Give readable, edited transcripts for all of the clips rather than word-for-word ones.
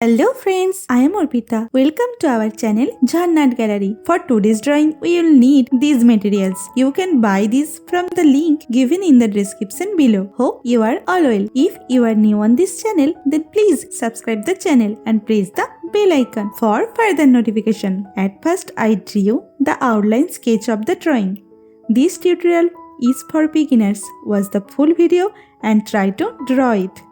Hello friends, I am Arpita. Welcome to our channel Jharna Gallery. For today's drawing, we will need these materials. You can buy these from the link given in the description below. Hope you are all well. If you are new on this channel, then please subscribe the channel and press the bell icon for further notification. At first, I drew the outline sketch of the drawing. This tutorial is for beginners. Watch the full video and try to draw it.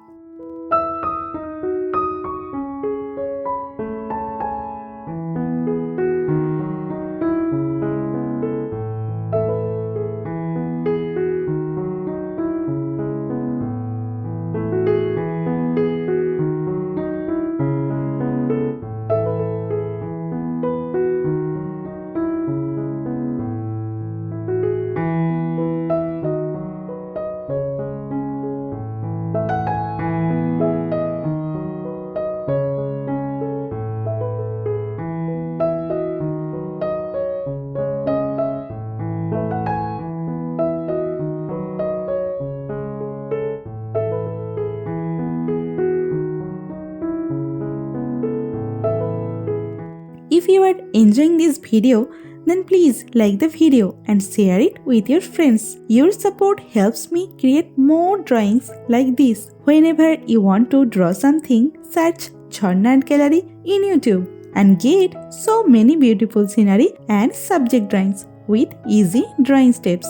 If you are enjoying this video, then please like the video and share it with your friends. Your support helps me create more drawings like this. Whenever you want to draw something, search Jharna Gallery in YouTube and get so many beautiful scenery and subject drawings with easy drawing steps.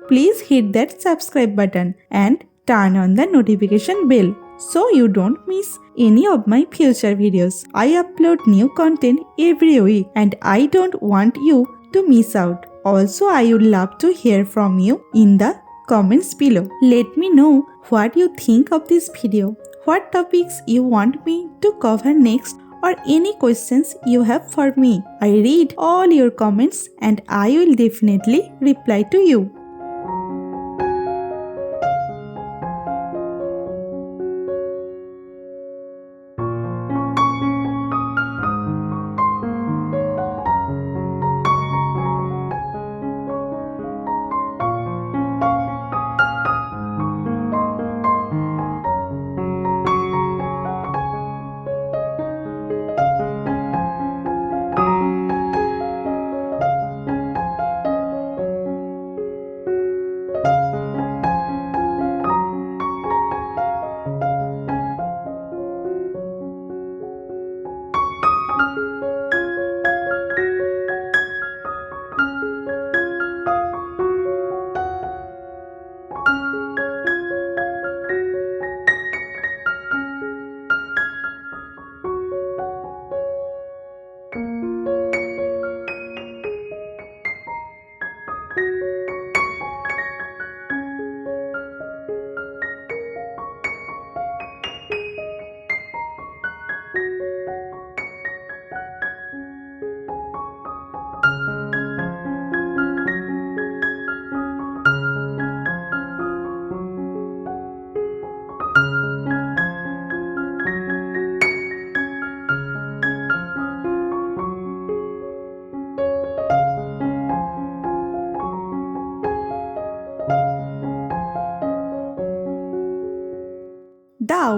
Please hit that subscribe button and turn on the notification bell so you don't miss any of my future videos. I upload new content every week and I don't want you to miss out. Also, I would love to hear from you in the comments below. Let me know what you think of this video, what topics you want me to cover next, or any questions you have for me. I read all your comments and I will definitely reply to you.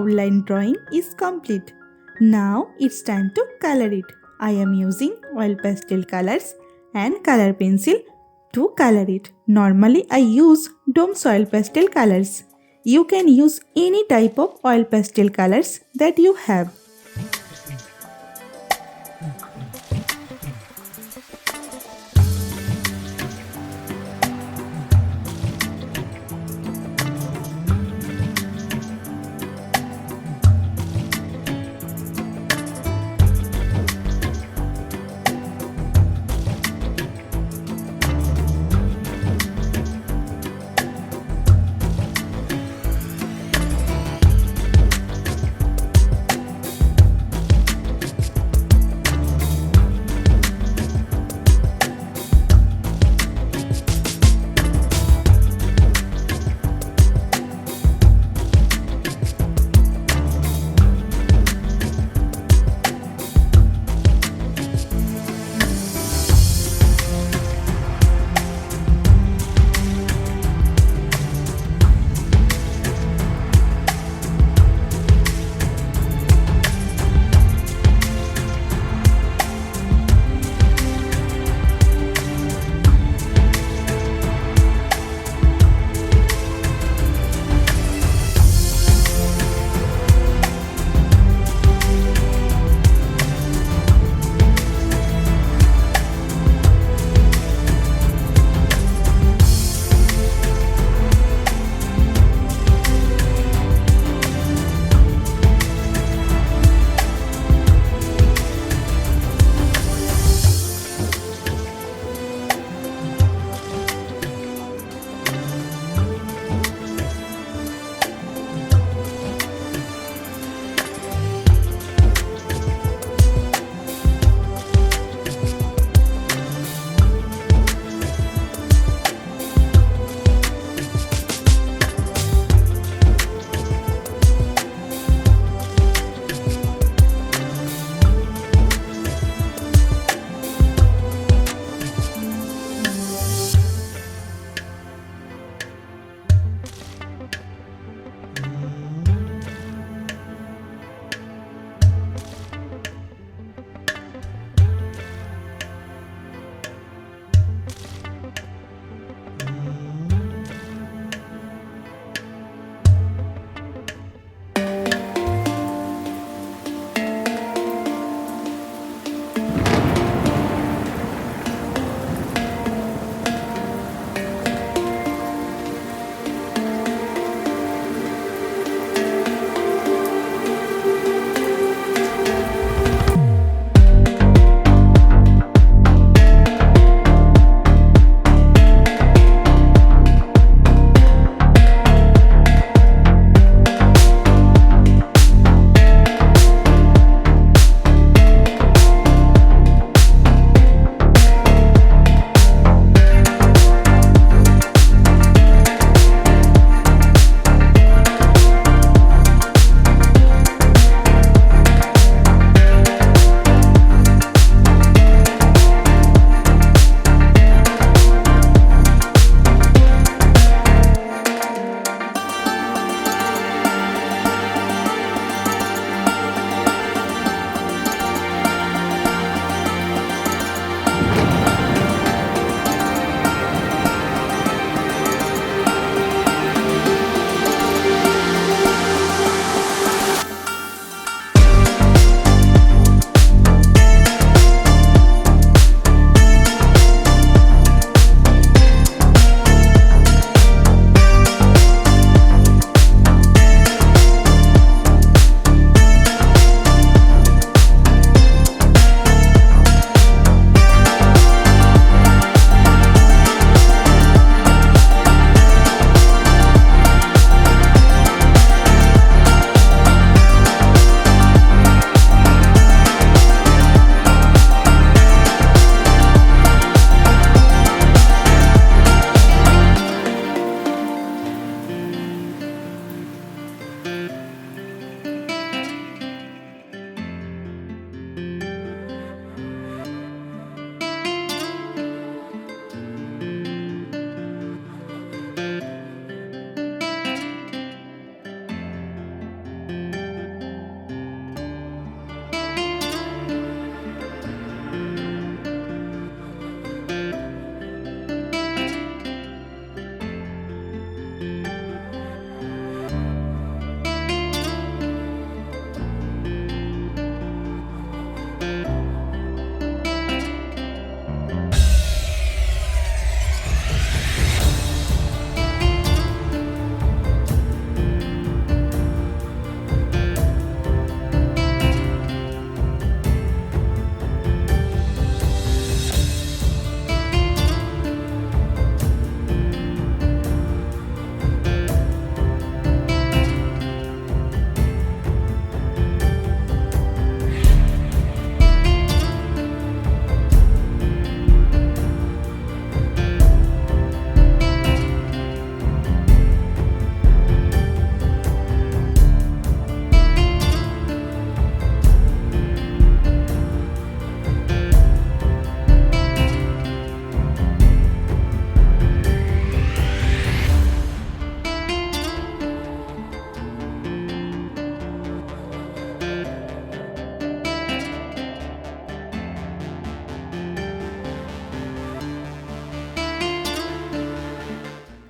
outline drawing is complete. Now it's time to color it. I am using oil pastel colors and color pencil to color it. Normally I use Dome's oil pastel colors. You can use any type of oil pastel colors that you have.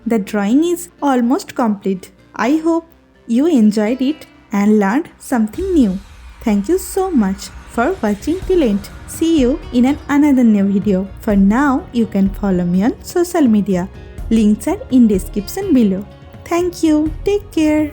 the drawing is almost complete. I hope you enjoyed it and learned something new. Thank you so much for watching till end. See you in another new video. For now, you can follow me on social media. Links are in description below. Thank you. Take care.